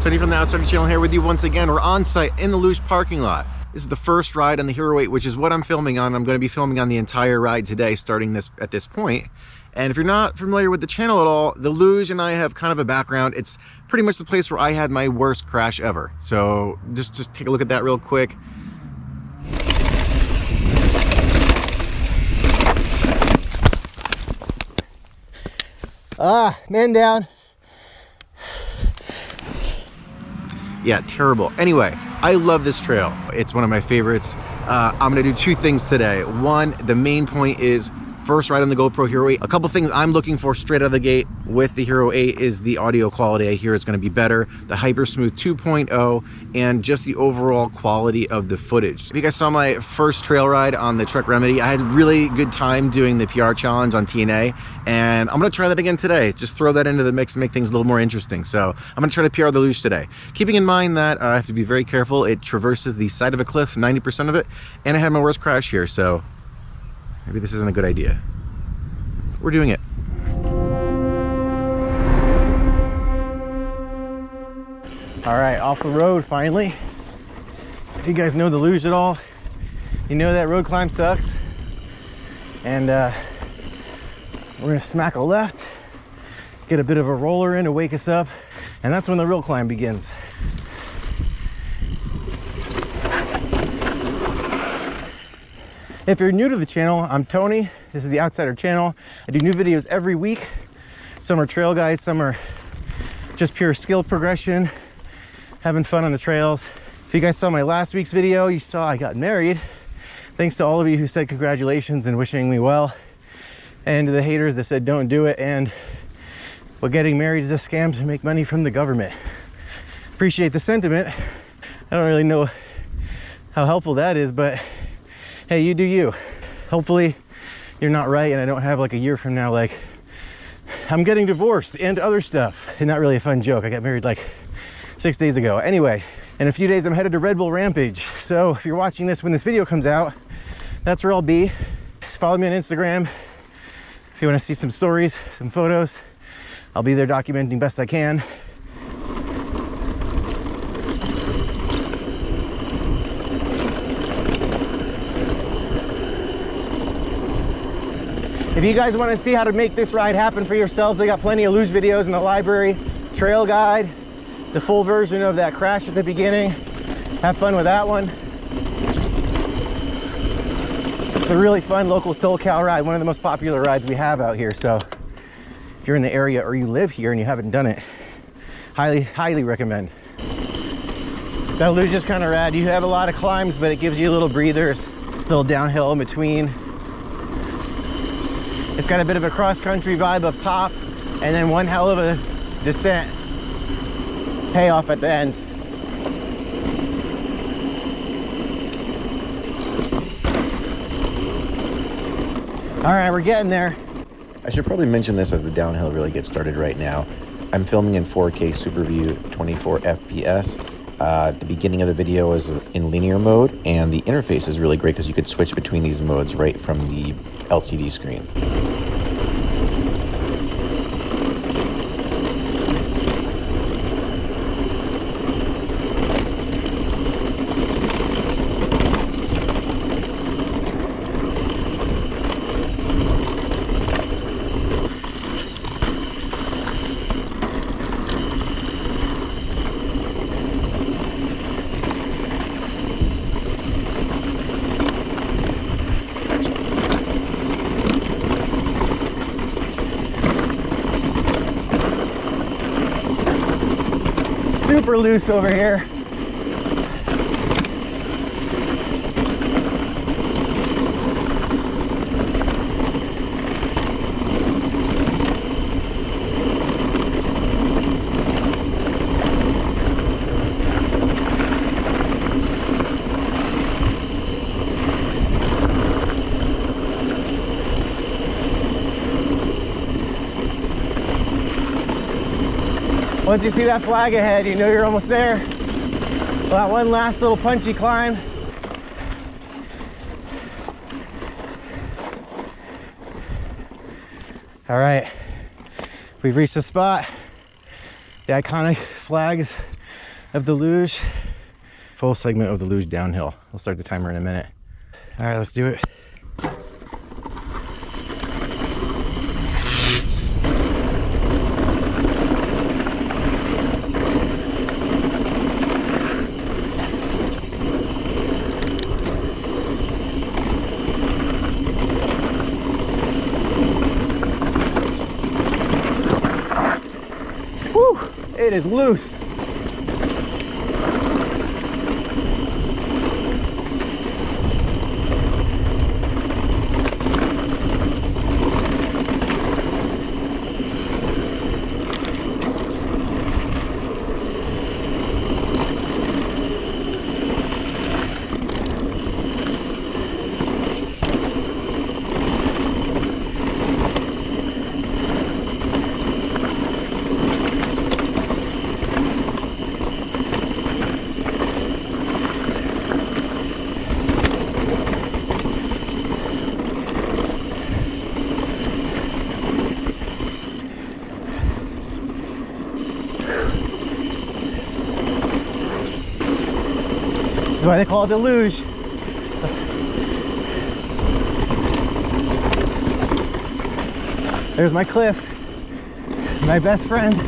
Tony from the Outsider channel here with you once again. We're on site in the Luge parking lot. This is the first ride on the Hero 8, which is what I'm filming on. I'm going to be filming on the entire ride today, starting at this point. And if you're not familiar with the channel at all, the Luge and I have kind of a background. It's pretty much the place where I had my worst crash ever. So just take a look at that real quick. Man down. Yeah, terrible. Anyway, I love this trail. It's one of my favorites. I'm gonna do two things today. One, the main point is first ride on the GoPro Hero 8. A couple things I'm looking for straight out of the gate with the Hero 8 is the audio quality. I hear it's gonna be better, the Hyper Smooth 2.0, and just the overall quality of the footage. If you guys saw my first trail ride on the Trek Remedy, I had a really good time doing the PR challenge on TNA, and I'm gonna try that again today. Just throw that into the mix and make things a little more interesting. So I'm gonna try to PR the Luge today. Keeping in mind that I have to be very careful. It traverses the side of a cliff, 90% of it, and I had my worst crash here, so maybe this isn't a good idea. We're doing it. All right, off the road finally. If you guys know the Luge at all, you know that road climb sucks. And we're gonna smack a left, get a bit of a roller in to wake us up, and that's when the real climb begins. If you're new to the channel, I'm Tony. This is the Outsider channel. I do new videos every week. Some are trail guides, some are just pure skill progression, having fun on the trails. If you guys saw my last week's video, you saw I got married. Thanks to all of you who said congratulations and wishing me well, and to the haters that said don't do it, and well, getting married is a scam to make money from the government. Appreciate the sentiment. I don't really know how helpful that is, but hey, you do you. Hopefully you're not right and I don't have like a year from now like I'm getting divorced and other stuff. And not really a fun joke. I got married like 6 days ago. Anyway, in a few days I'm headed to Red Bull Rampage. So if you're watching this when this video comes out, that's where I'll be. Just follow me on Instagram. If you want to see some stories, some photos, I'll be there documenting best I can. If you guys want to see how to make this ride happen for yourselves, they got plenty of Luge videos in the library, trail guide, the full version of that crash at the beginning. Have fun with that one. It's a really fun local SoCal ride, one of the most popular rides we have out here. So if you're in the area or you live here and you haven't done it, highly recommend. That Luge is kind of rad. You have a lot of climbs, but it gives you little breathers, little downhill in between. It's got a bit of a cross-country vibe up top, and then one hell of a descent payoff at the end. All right, we're getting there. I should probably mention this as the downhill really gets started right now. I'm filming in 4K Super View 24 FPS. The beginning of the video is in linear mode, and the interface is really great because you could switch between these modes right from the LCD screen. Super loose over here. Once you see that flag ahead, you know you're almost there. Well, that one last little punchy climb. All right, we've reached the spot, the iconic flags of the luge. Full segment of the luge downhill. We'll start the timer in a minute. All right, let's do it. Woo! It is loose. That's why they call it the luge. There's my cliff, my best friend.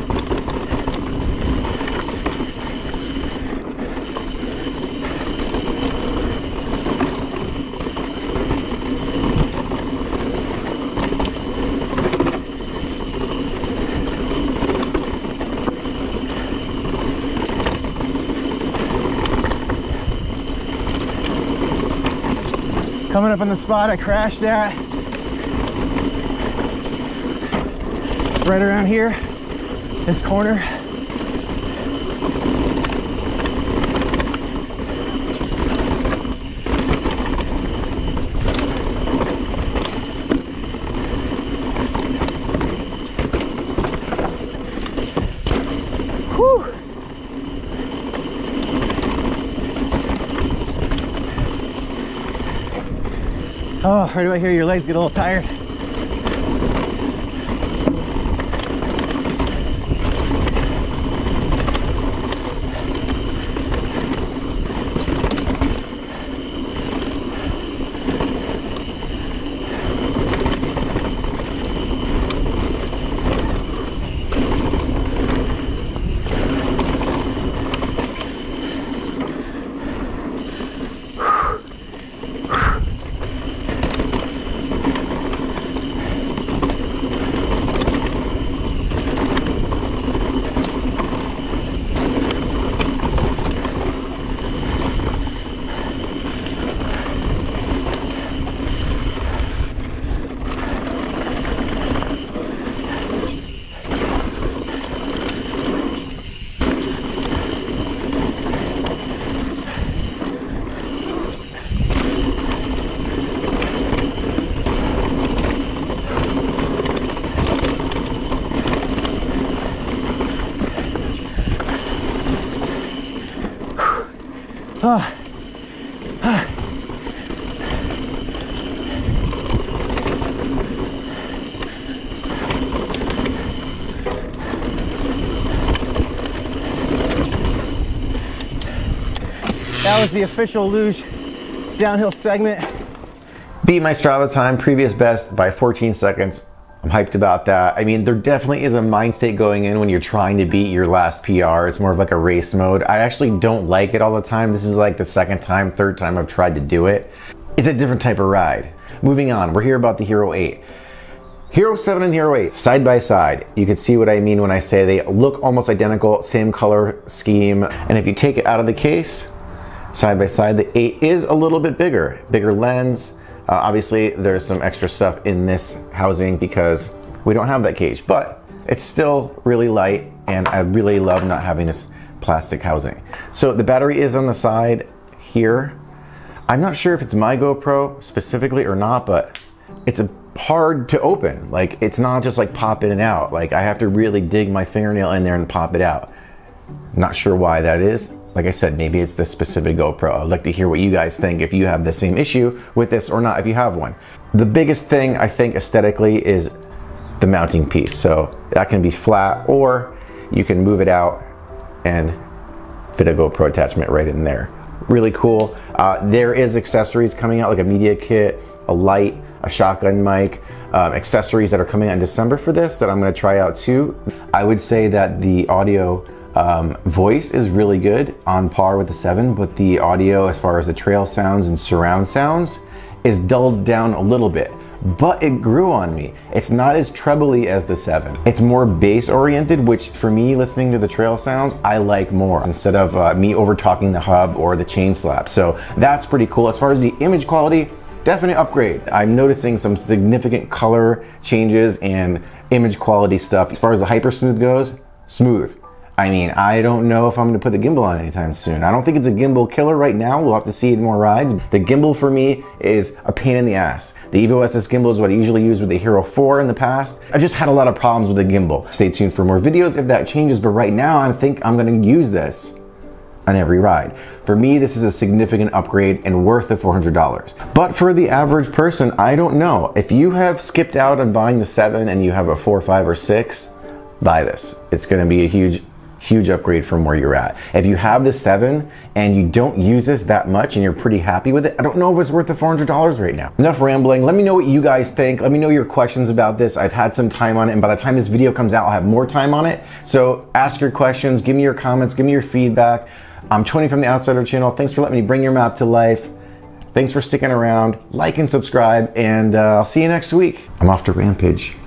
Coming up on the spot I crashed at. Right around here, this corner. Whew. Oh, right about here, your legs get a little tired. Oh. That was the official luge downhill segment. Beat my Strava time, previous best by 14 seconds. I'm hyped about that. I mean, there definitely is a mind state going in when you're trying to beat your last PR. It's more of like a race mode. I actually don't like it all the time. This is like the second time, third time I've tried to do it. It's a different type of ride. Moving on, we're here about the Hero 8. Hero 7 and Hero 8, side by side. You can see what I mean when I say they look almost identical, same color scheme. And if you take it out of the case, side by side, the 8 is a little bit bigger lens. Obviously, there's some extra stuff in this housing because we don't have that cage, but it's still really light, and I really love not having this plastic housing. So the battery is on the side here. I'm not sure if it's my GoPro specifically or not, but it's hard to open. Like, it's not just like pop in and out. Like, I have to really dig my fingernail in there and pop it out. Not sure why that is. Like I said, maybe it's the specific GoPro. I'd like to hear what you guys think, if you have the same issue with this or not, if you have one. The biggest thing I think aesthetically is the mounting piece. So that can be flat, or you can move it out and fit a GoPro attachment right in there. Really cool. There is accessories coming out, like a media kit, a light, a shotgun mic, accessories that are coming out in December for this that I'm going to try out too. I would say that the audio voice is really good, on par with the 7, but the audio as far as the trail sounds and surround sounds is dulled down a little bit. But it grew on me. It's not as trebly as the 7. It's more bass oriented, which for me, listening to the trail sounds, I like more, instead of me over talking the hub or the chain slap. So that's pretty cool. As far as the image quality, definite upgrade. I'm noticing some significant color changes and image quality stuff. As far as the hyper smooth goes, smooth. I mean, I don't know if I'm going to put the gimbal on anytime soon. I don't think it's a gimbal killer right now. We'll have to see it in more rides. The gimbal for me is a pain in the ass. The Evo SS gimbal is what I usually use with the Hero 4 in the past. I just had a lot of problems with the gimbal. Stay tuned for more videos if that changes, but right now I think I'm going to use this on every ride. For me, this is a significant upgrade and worth the $400. But for the average person, I don't know. If you have skipped out on buying the 7 and you have a 4, 5, or 6, buy this. It's going to be a huge upgrade from where you're at. If you have the 7 and you don't use this that much and you're pretty happy with it, I don't know if it's worth the $400 right now. Enough rambling. Let me know what you guys think. Let me know your questions about this. I've had some time on it, and by the time this video comes out, I'll have more time on it. So ask your questions, give me your comments, give me your feedback. I'm Tony from the Outsider channel. Thanks for letting me bring your map to life. Thanks for sticking around. Like and subscribe, and I'll see you next week. I'm off to Rampage.